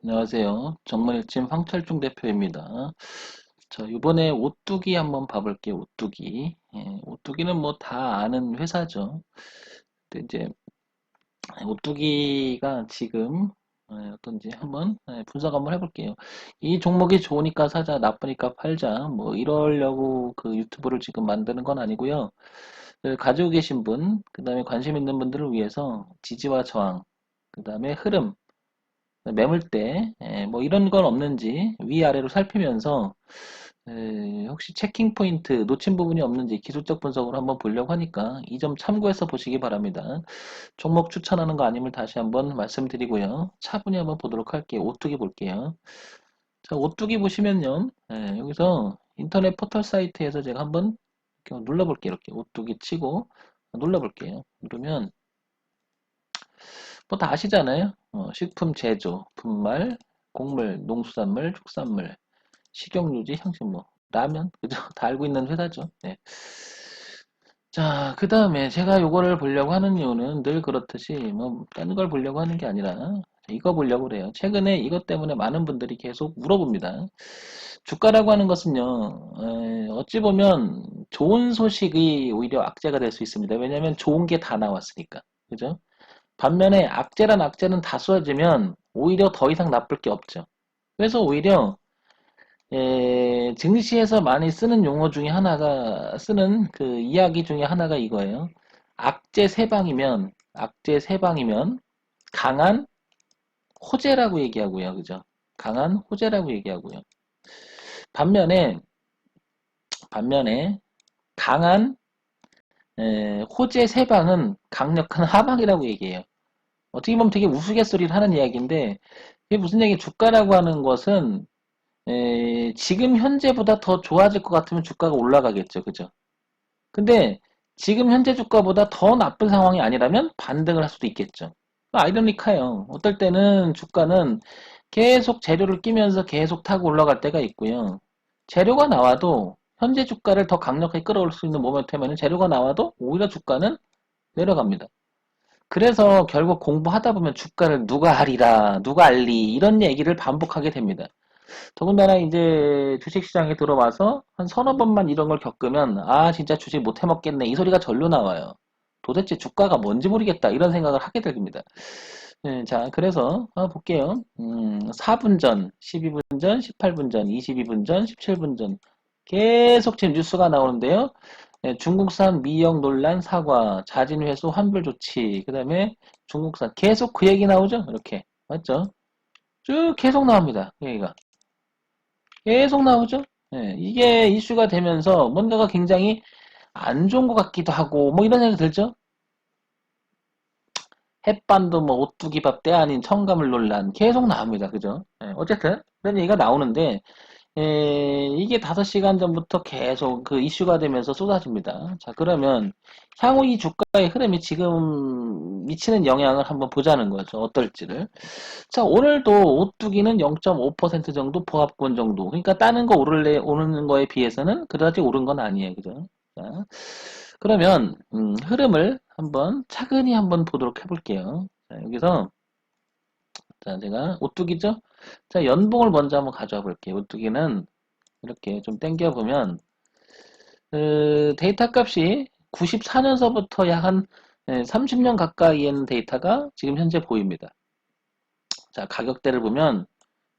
안녕하세요. 정문일침 황철중 대표입니다. 자, 이번에 오뚜기 한번 봐볼게요. 오뚜기. 오뚜기는 뭐 다 아는 회사죠. 근데 이제 오뚜기가 지금 어떤지 한번 분석 한번 해볼게요. 이 종목이 좋으니까 사자, 나쁘니까 팔자. 뭐 이러려고 그 유튜브를 지금 만드는 건 아니고요. 가지고 계신 분, 그 다음에 관심 있는 분들을 위해서 지지와 저항, 그 다음에 흐름, 매물대, 뭐 이런 건 없는지 위아래로 살피면서 혹시 체킹 포인트 놓친 부분이 없는지 기술적 분석으로 한번 보려고 하니까 이 점 참고해서 보시기 바랍니다. 종목 추천하는 거 아님을 다시 한번 말씀드리고요. 차분히 한번 보도록 할게요. 오뚜기 볼게요. 자, 오뚜기 보시면요. 여기서 인터넷 포털 사이트에서 제가 한번 이렇게 눌러볼게요. 이렇게 오뚜기 치고 눌러볼게요. 누르면 뭐 다 아시잖아요. 식품 제조, 분말, 곡물, 농수산물, 축산물, 식용유지, 향신료, 라면, 그죠? 다 알고 있는 회사죠. 네. 자, 그 다음에 제가 요거를 보려고 하는 이유는 늘 그렇듯이 뭐, 딴 걸 보려고 하는 게 아니라 이거 보려고 그래요. 최근에 이것 때문에 많은 분들이 계속 물어봅니다. 주가라고 하는 것은요, 어찌 보면 좋은 소식이 오히려 악재가 될 수 있습니다. 왜냐하면 좋은 게 다 나왔으니까. 그죠? 반면에 악재란 악재는 다 쏟아지면 오히려 더 이상 나쁠 게 없죠. 그래서 오히려 증시에서 많이 쓰는 용어 중에 하나가 쓰는 그 이야기 중에 하나가 이거예요. 악재 세방이면 강한 호재라고 얘기하고요. 그죠? 강한 호재라고 얘기하고요. 반면에 강한 호재 세방은 강력한 하방이라고 얘기해요. 어떻게 보면 되게 우스갯소리를 하는 이야기인데 이게 무슨 얘기 주가라고 하는 것은 지금 현재보다 더 좋아질 것 같으면 주가가 올라가겠죠. 그죠? 근데 지금 현재 주가보다 더 나쁜 상황이 아니라면 반등을 할 수도 있겠죠. 아이러니카요. 어떨 때는 주가는 계속 재료를 끼면서 계속 타고 올라갈 때가 있고요. 재료가 나와도 현재 주가를 더 강력하게 끌어올 수 있는 모멘텀에는 재료가 나와도 오히려 주가는 내려갑니다. 그래서 결국 공부하다 보면 주가를 누가 하리라, 누가 알리 이런 얘기를 반복하게 됩니다. 더군다나 이제 주식시장에 들어와서 한 서너 번만 이런 걸 겪으면 아 진짜 주식 못 해먹겠네 이 소리가 절로 나와요. 도대체 주가가 뭔지 모르겠다 이런 생각을 하게 됩니다. 자 그래서 볼게요. 4분 전, 12분 전, 18분 전, 22분 전, 17분 전 계속 지금 뉴스가 나오는데요. 중국산 미역 논란 사과, 자진 회수 환불 조치, 그 다음에 중국산 계속 그 얘기 나오죠? 이렇게 맞죠? 쭉 계속 나옵니다. 그 얘기가. 계속 나오죠? 이게 이슈가 되면서 뭔가가 굉장히 안 좋은 것 같기도 하고, 뭐 이런 생각이 들죠? 햇반도 뭐 오뚜기밥 때 아닌 첨가물 논란 계속 나옵니다. 그죠? 어쨌든 그런 얘기가 나오는데, 이게 5시간 전부터 계속 그 이슈가 되면서 쏟아집니다. 자, 그러면 향후 이 주가의 흐름이 지금 미치는 영향을 한번 보자는 거죠. 어떨지를. 자, 오늘도 오뚜기는 0.5% 정도 보합권 정도. 그러니까 다른 거 오르는 거에 비해서는 그다지 오른 건 아니에요. 그죠? 자, 그러면 흐름을 한번 차근히 한번 보도록 해볼게요. 자, 여기서 자, 제가 오뚜기죠? 자, 연봉을 먼저 한번 가져와 볼게요. 오뚜기는 이렇게 좀 당겨 보면 데이터 값이 94년서부터 약 한 30년 가까이의 데이터가 지금 현재 보입니다. 자, 가격대를 보면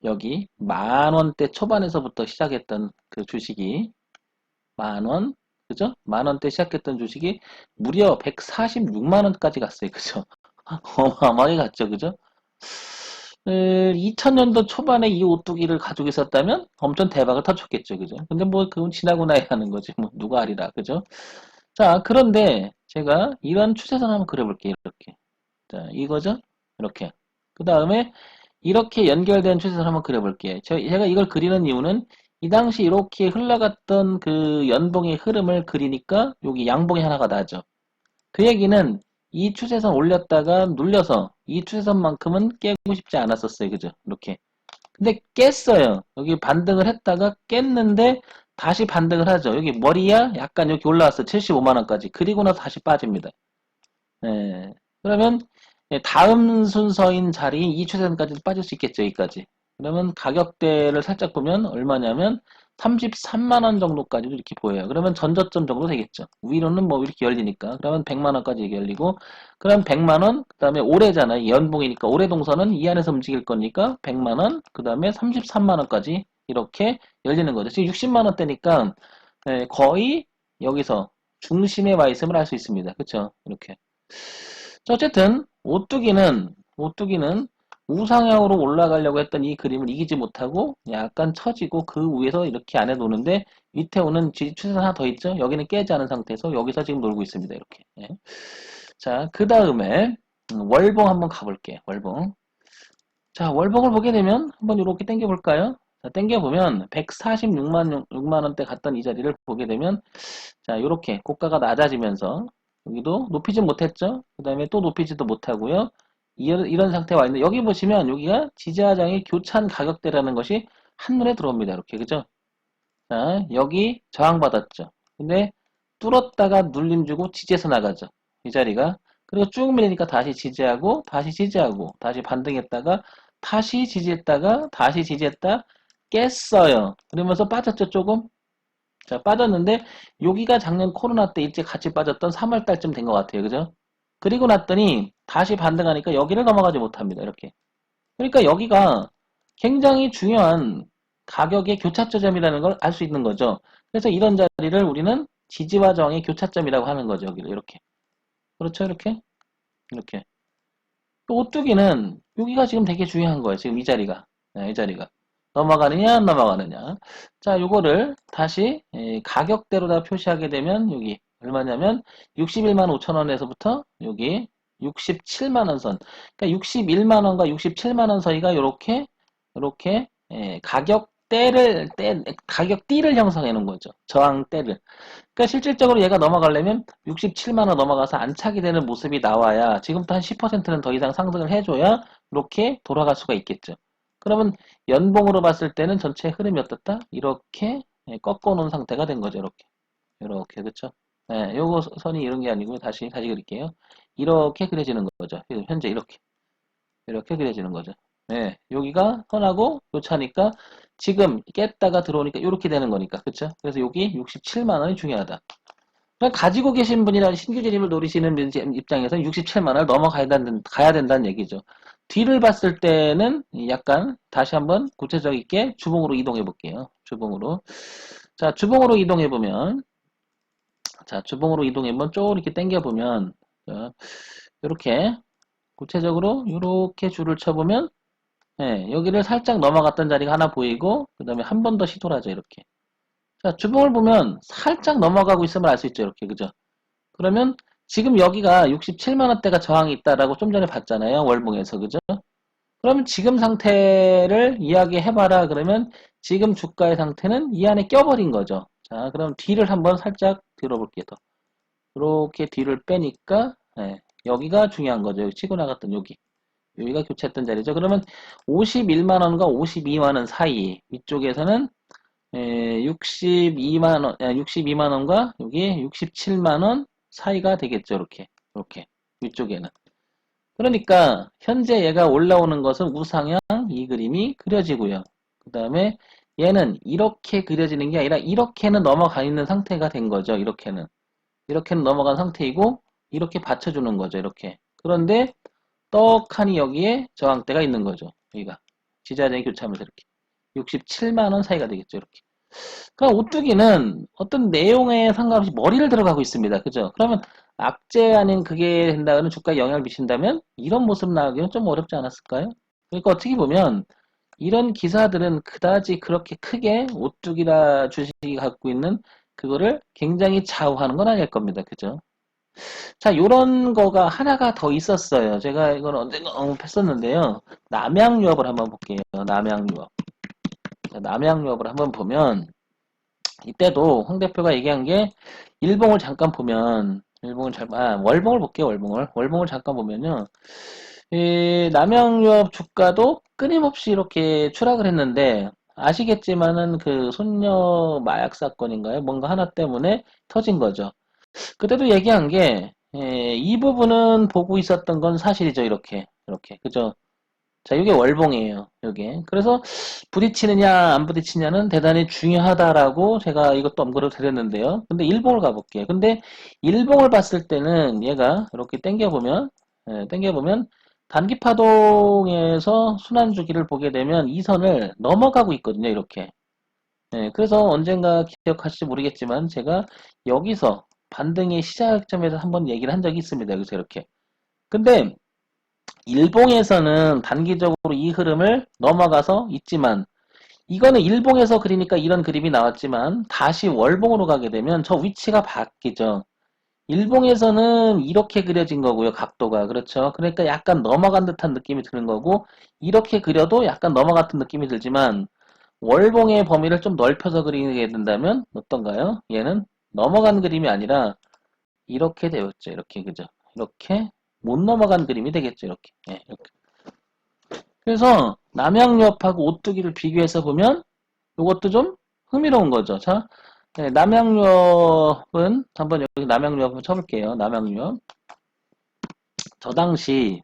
여기 10,000원대 초반에서부터 시작했던 그 주식이 만원, 그죠? 10,000원대 시작했던 주식이 무려 146만 원까지 갔어요. 그죠? 어마어마하게 갔죠. 그죠? 2000년도 초반에 이 오뚜기를 가지고 있었다면 엄청 대박을 터쳤겠죠. 그죠? 근데 뭐 그건 지나고 나야 하는 거지. 뭐 누가 알이라. 그죠? 자, 그런데 제가 이런 추세선 한번 그려볼게요. 이렇게. 자, 이거죠? 이렇게. 그 다음에 이렇게 연결된 추세선 한번 그려볼게요. 제가 이걸 그리는 이유는 이 당시 이렇게 흘러갔던 그 연봉의 흐름을 그리니까 여기 양봉이 하나가 나죠. 그 얘기는 이 추세선 올렸다가 눌려서 이 추세선만큼은 깨고 싶지 않았었어요. 그죠? 이렇게. 근데 깼어요. 여기 반등을 했다가 깼는데 다시 반등을 하죠. 여기 머리야 약간 여기 올라왔어. 75만 원까지. 그리고 나서 다시 빠집니다. 예. 그러면 다음 순서인 자리인 2차전까지 빠질 수 있겠죠, 여기까지. 그러면 가격대를 살짝 보면 얼마냐면 33만 원 정도까지도 이렇게 보여요. 그러면 전저점 정도 되겠죠. 위로는 뭐 이렇게 열리니까. 그러면 100만 원까지 열리고, 그럼 100만 원, 그 다음에 올해잖아요. 연봉이니까 올해 동선은 이 안에서 움직일 거니까 100만 원, 그 다음에 33만 원까지 이렇게 열리는 거죠. 지금 60만 원대니까 거의 여기서 중심에 와 있음을 알 수 있습니다. 그렇죠? 이렇게. 자, 어쨌든 오뚜기는 우상향으로 올라가려고 했던 이 그림을 이기지 못하고 약간 처지고 그 위에서 이렇게 안에 노는데 밑에 오는 추세선 하나 더 있죠? 여기는 깨지 않은 상태에서 여기서 지금 놀고 있습니다. 이렇게. 예. 자, 그 다음에 월봉 한번 가볼게요. 월봉. 자, 월봉을 보게 되면 한번 이렇게 당겨볼까요? 자, 당겨보면 146만 원대 갔던 이 자리를 보게 되면 자, 이렇게 고가가 낮아지면서 여기도 높이진 못했죠. 그 다음에 또 높이지도 못하고요. 이런 상태에 와 있는데 여기 보시면 여기가 지지하장의 교찬 가격대라는 것이 한눈에 들어옵니다. 이렇게 그죠? 자, 여기 저항받았죠. 근데 뚫었다가 눌림 주고 지지해서 나가죠. 이 자리가. 그리고 쭉 밀리니까 다시 지지하고 다시 지지하고 다시 반등했다가 다시 지지했다가 다시 지지했다 깼어요. 그러면서 빠졌죠 조금. 자, 빠졌는데 여기가 작년 코로나 때 일찍 같이 빠졌던 3월 달쯤 된 것 같아요. 그죠? 그리고 났더니 다시 반등하니까 여기를 넘어가지 못합니다. 이렇게. 그러니까 여기가 굉장히 중요한 가격의 교차점이라는 걸 알 수 있는 거죠. 그래서 이런 자리를 우리는 지지와 저항의 교차점이라고 하는 거죠. 여기를 이렇게. 그렇죠? 이렇게. 이렇게. 또 오뚜기는 여기가 지금 되게 중요한 거예요. 지금 이 자리가. 네, 이 자리가. 넘어가느냐 안 넘어가느냐. 자, 요거를 다시 가격대로다 표시하게 되면 여기 얼마냐면 61만 5천 원에서부터 여기 67만 원 선. 그러니까 61만 원과 67만 원 사이가 요렇게 가격대를 형성해 놓은 거죠. 저항대를. 그러니까 실질적으로 얘가 넘어가려면 67만 원 넘어가서 안착이 되는 모습이 나와야 지금부터 한 10%는 더 이상 상승을 해줘야 이렇게 돌아갈 수가 있겠죠. 그러면 연봉으로 봤을 때는 전체 흐름이 어떻다? 이렇게 꺾어 놓은 상태가 된 거죠. 이렇게 그렇죠? 네, 요거 선이 이런 게 아니고 다시 그릴게요. 이렇게 그려지는 거죠. 현재 이렇게 그려지는 거죠. 네, 여기가 선하고 요차니까 지금 깼다가 들어오니까 이렇게 되는 거니까 그렇죠? 그래서 여기 67만 원이 중요하다. 그러니까 가지고 계신 분이나 신규 진입을 노리시는 입장에서는 67만 원을 가야 된다는 얘기죠. 뒤를 봤을 때는 약간 다시 한번 구체적 있게 주봉으로 이동해 볼게요. 주봉으로. 자, 주봉으로 이동해 보면 자, 주봉으로 이동해 보면 쭉 이렇게 당겨 보면 이렇게 구체적으로 이렇게 줄을 쳐 보면 여기를 살짝 넘어갔던 자리가 하나 보이고 그 다음에 한 번 더 시도를 하죠. 이렇게. 자, 주봉을 보면 살짝 넘어가고 있음을 알 수 있죠. 이렇게. 그죠? 그러면 지금 여기가 67만 원대가 저항이 있다라고 좀 전에 봤잖아요. 월봉에서. 그죠? 그러면 지금 상태를 이야기해봐라. 그러면 지금 주가의 상태는 이 안에 껴버린 거죠. 자, 그럼 뒤를 한번 살짝 들어볼게요. 더. 이렇게 뒤를 빼니까 여기가 중요한 거죠. 여기 치고 나갔던 여기가 교체했던 자리죠. 그러면 51만 원과 52만 원 사이 위쪽에서는 62만 원, 62만 원과 여기 67만 원 사이가 되겠죠. 이렇게 위쪽에는. 그러니까 현재 얘가 올라오는 것은 우상향 이 그림이 그려지고요. 그 다음에 얘는 이렇게 그려지는 게 아니라 이렇게는 넘어가 있는 상태가 된 거죠. 이렇게는 넘어간 상태이고 이렇게 받쳐주는 거죠. 이렇게. 그런데 떡하니 여기에 저항대가 있는 거죠. 여기가 지지하장이 교차하면서 이렇게 67만 원 사이가 되겠죠. 이렇게. 그럼 오뚜기는 어떤 내용에 상관없이 머리를 들어가고 있습니다. 그죠? 그러면 악재 아닌 그게 된다면 주가에 영향을 미친다면 이런 모습 나오기는 좀 어렵지 않았을까요? 그러니까 어떻게 보면 이런 기사들은 그다지 그렇게 크게 오뚜기라 주식이 갖고 있는 그거를 굉장히 좌우하는 건 아닐 겁니다. 그죠? 자, 요런 거가 하나가 더 있었어요. 제가 이건 언젠가 언급했었는데요. 남양유업을 한번 볼게요. 남양유업. 자, 남양유업을 한번 보면 이때도 홍 대표가 얘기한 게 일봉을 잠깐 보면 월봉을 볼게요. 월봉을 잠깐 보면요. 이 남양유업 주가도 끊임없이 이렇게 추락을 했는데 아시겠지만은 그 손녀 마약 사건인가요? 뭔가 하나 때문에 터진 거죠. 그때도 얘기한 게 이 부분은 보고 있었던 건 사실이죠. 이렇게. 그죠? 자, 이게 월봉이에요. 이게. 그래서 부딪히느냐 안 부딪히냐는 대단히 중요하다라고 제가 이것도 언급을 드렸는데요. 근데 일봉을 가볼게요. 근데 일봉을 봤을 때는 얘가 이렇게 당겨보면 단기 파동에서 순환 주기를 보게 되면 이 선을 넘어가고 있거든요. 이렇게. 그래서 언젠가 기억하실지 모르겠지만 제가 여기서 반등의 시작점에서 한번 얘기를 한 적이 있습니다. 여기서 이렇게. 근데 일봉에서는 단기적으로 이 흐름을 넘어가서 있지만 이거는 일봉에서 그리니까 이런 그림이 나왔지만 다시 월봉으로 가게 되면 저 위치가 바뀌죠. 일봉에서는 이렇게 그려진 거고요. 각도가. 그렇죠. 그러니까 약간 넘어간 듯한 느낌이 드는 거고 이렇게 그려도 약간 넘어갔던 느낌이 들지만 월봉의 범위를 좀 넓혀서 그리게 된다면 어떤가요? 얘는 넘어간 그림이 아니라 이렇게 되었죠. 이렇게 그죠? 이렇게 못 넘어간 그림이 되겠죠. 이렇게. 이렇게. 그래서 남양유업하고 오뚜기를 비교해서 보면 이것도 좀 흥미로운 거죠. 자, 남양유업은 한번 여기 남양유업 한번 쳐볼게요. 남양유업. 저 당시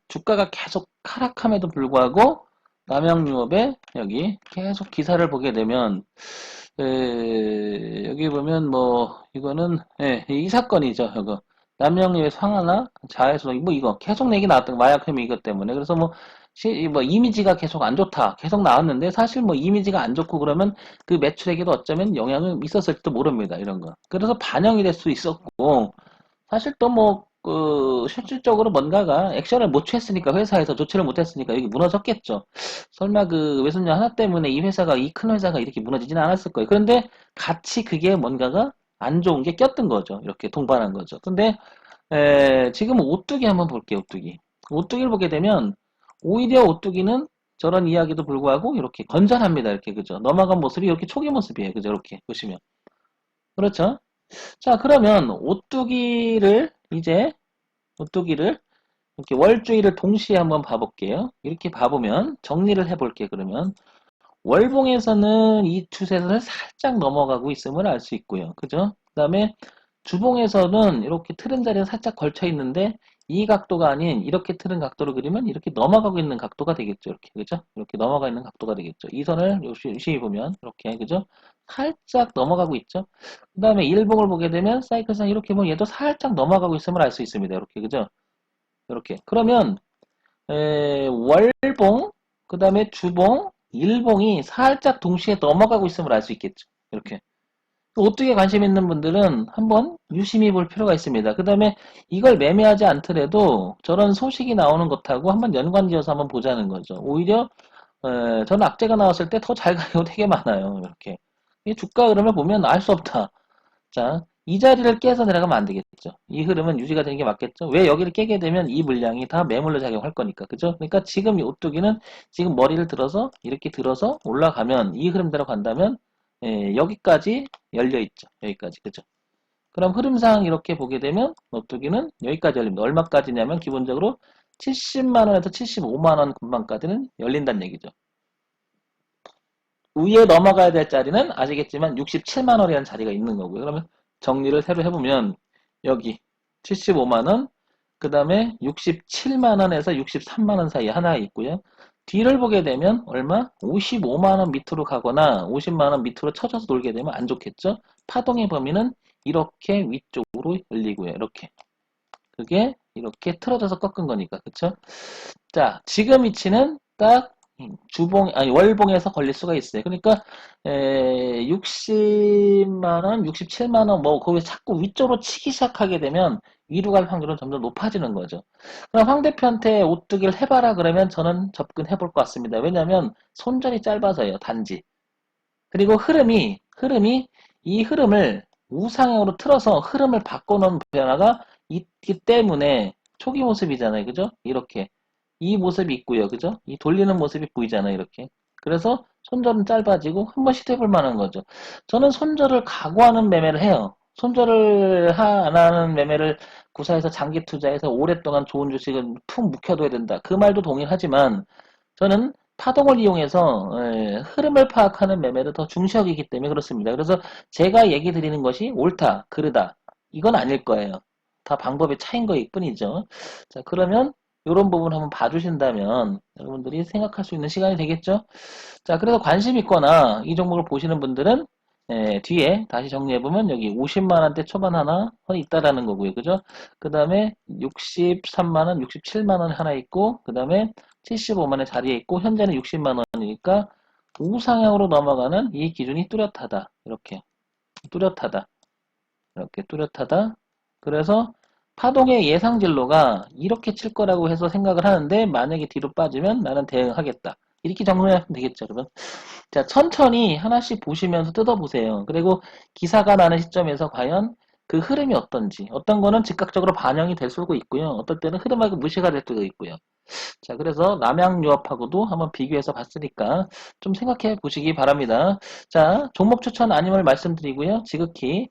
주가가 계속 하락함에도 불구하고 남양유업에 여기 계속 기사를 보게 되면 여기 보면 뭐 이거는 이 사건이죠. 이거 남양유의 상하나 자해소 뭐 이거 계속 얘기 나왔던 거, 마약 혐의 이것 때문에 그래서 뭐 이미지가 계속 안 좋다 계속 나왔는데 사실 뭐 이미지가 안 좋고 그러면 그 매출에게도 어쩌면 영향이 있었을지도 모릅니다. 이런 거 그래서 반영이 될 수 있었고 사실 또 실질적으로 뭔가가 액션을 못 취했으니까 회사에서 조치를 못 했으니까 여기 무너졌겠죠. 설마 그 외손녀 하나 때문에 이 큰 회사가 이렇게 무너지지는 않았을 거예요. 그런데 같이 그게 뭔가가 안 좋은 게 꼈던 거죠. 이렇게 동반한 거죠. 근데, 지금 오뚜기 한번 볼게요, 오뚜기. 오뚜기를 보게 되면, 오히려 오뚜기는 저런 이야기도 불구하고 이렇게 건전합니다. 이렇게, 그죠? 넘어간 모습이 이렇게 초기 모습이에요. 그죠? 이렇게 보시면. 그렇죠? 자, 그러면 오뚜기를 이렇게 월주일을 동시에 한번 봐볼게요. 이렇게 봐보면 정리를 해볼게요. 그러면 월봉에서는 이 추세선을 살짝 넘어가고 있음을 알 수 있고요. 그죠? 그 다음에 주봉에서는 이렇게 틀은 자리에 살짝 걸쳐 있는데 이 각도가 아닌 이렇게 틀은 각도로 그리면 이렇게 넘어가고 있는 각도가 되겠죠. 이렇게 그죠? 이렇게 넘어가 있는 각도가 되겠죠. 이 선을 유심히 보면 이렇게 그죠? 살짝 넘어가고 있죠. 그 다음에 일봉을 보게 되면 사이클상 이렇게 보면 얘도 살짝 넘어가고 있음을 알 수 있습니다. 이렇게 그죠? 이렇게 그러면 월봉 그 다음에 주봉 일봉이 살짝 동시에 넘어가고 있음을 알 수 있겠죠. 이렇게 오뚜기에 관심 있는 분들은 한번 유심히 볼 필요가 있습니다. 그 다음에 이걸 매매하지 않더라도 저런 소식이 나오는 것하고 한번 연관지어서 한번 보자는 거죠. 오히려 저는 악재가 나왔을 때 더 잘 가요 되게 많아요. 이렇게 이 주가 흐름을 보면 알 수 없다. 자, 이 자리를 깨서 내려가면 안 되겠죠. 이 흐름은 유지가 되는 게 맞겠죠. 왜 여기를 깨게 되면 이 물량이 다 매물로 작용할 거니까. 그죠? 그러니까 지금 이 오뚜기는 지금 머리를 들어서 이렇게 들어서 올라가면 이 흐름대로 간다면 여기까지 열려 있죠. 여기까지. 그죠? 그럼 흐름상 이렇게 보게 되면 오뚜기는 여기까지 열립니다. 얼마까지냐면 기본적으로 70만 원에서 75만 원 근방까지는 열린다는 얘기죠. 위에 넘어가야 될 자리는 아시겠지만 67만 원이라는 자리가 있는 거고요. 그러면 정리를 새로 해보면 여기 75만 원, 그 다음에 67만 원에서 63만 원 사이에 하나 있고요. 뒤를 보게 되면 얼마? 55만 원 밑으로 가거나 50만 원 밑으로 쳐져서 돌게 되면 안 좋겠죠? 파동의 범위는 이렇게 위쪽으로 열리고요. 이렇게. 그게 이렇게 틀어져서 꺾은 거니까. 그쵸? 자, 지금 위치는 딱 월봉에서 걸릴 수가 있어요. 그러니까 60만 원, 67만 원 거기 자꾸 위쪽으로 치기 시작하게 되면 위로 갈 확률은 점점 높아지는 거죠. 그럼 황 대표한테 오뚜기를 해봐라 그러면 저는 접근해 볼 것 같습니다. 왜냐하면 손절이 짧아서요. 단지. 그리고 흐름이 이 흐름을 우상향으로 틀어서 흐름을 바꿔놓은 변화가 있기 때문에 초기 모습이잖아요. 그죠? 이렇게. 이 모습이 있고요. 그죠? 이 돌리는 모습이 보이잖아요. 이렇게. 그래서 손절은 짧아지고 한번 시도해볼 만한 거죠. 저는 손절을 각오하는 매매를 해요. 손절을 안 하는 매매를 구사해서 장기 투자해서 오랫동안 좋은 주식을 푹 묵혀둬야 된다. 그 말도 동일하지만 저는 파동을 이용해서 흐름을 파악하는 매매를 더 중시하기 때문에 그렇습니다. 그래서 제가 얘기 드리는 것이 옳다, 그르다 이건 아닐 거예요. 다 방법의 차이인 거일 뿐이죠. 자, 그러면 이런 부분 한번 봐주신다면 여러분들이 생각할 수 있는 시간이 되겠죠? 자, 그래서 관심 있거나 이 종목을 보시는 분들은 뒤에 다시 정리해보면 여기 50만 원대 초반 하나 있다라는 거고요. 그죠? 그 다음에 63만 원, 67만 원 하나 있고, 그 다음에 75만 원 자리에 있고, 현재는 60만 원이니까 우상향으로 넘어가는 이 기준이 뚜렷하다. 이렇게. 뚜렷하다. 이렇게 뚜렷하다. 그래서 파동의 예상 진로가 이렇게 칠 거라고 해서 생각을 하는데 만약에 뒤로 빠지면 나는 대응하겠다. 이렇게 정리하면 되겠죠, 여러분. 자, 천천히 하나씩 보시면서 뜯어보세요. 그리고 기사가 나는 시점에서 과연 그 흐름이 어떤지. 어떤 거는 즉각적으로 반영이 될 수도 있고요. 어떨 때는 흐름하고 무시가 될 수도 있고요. 자, 그래서 남양유업하고도 한번 비교해서 봤으니까 좀 생각해 보시기 바랍니다. 자, 종목 추천 아님을 말씀드리고요. 지극히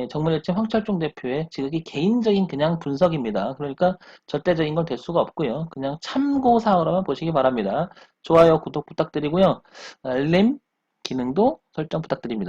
정문일체 황철중 대표의 지극히 개인적인 그냥 분석입니다. 그러니까 절대적인 건 될 수가 없고요. 그냥 참고사항으로만 보시기 바랍니다. 좋아요, 구독 부탁드리고요. 알림 기능도 설정 부탁드립니다.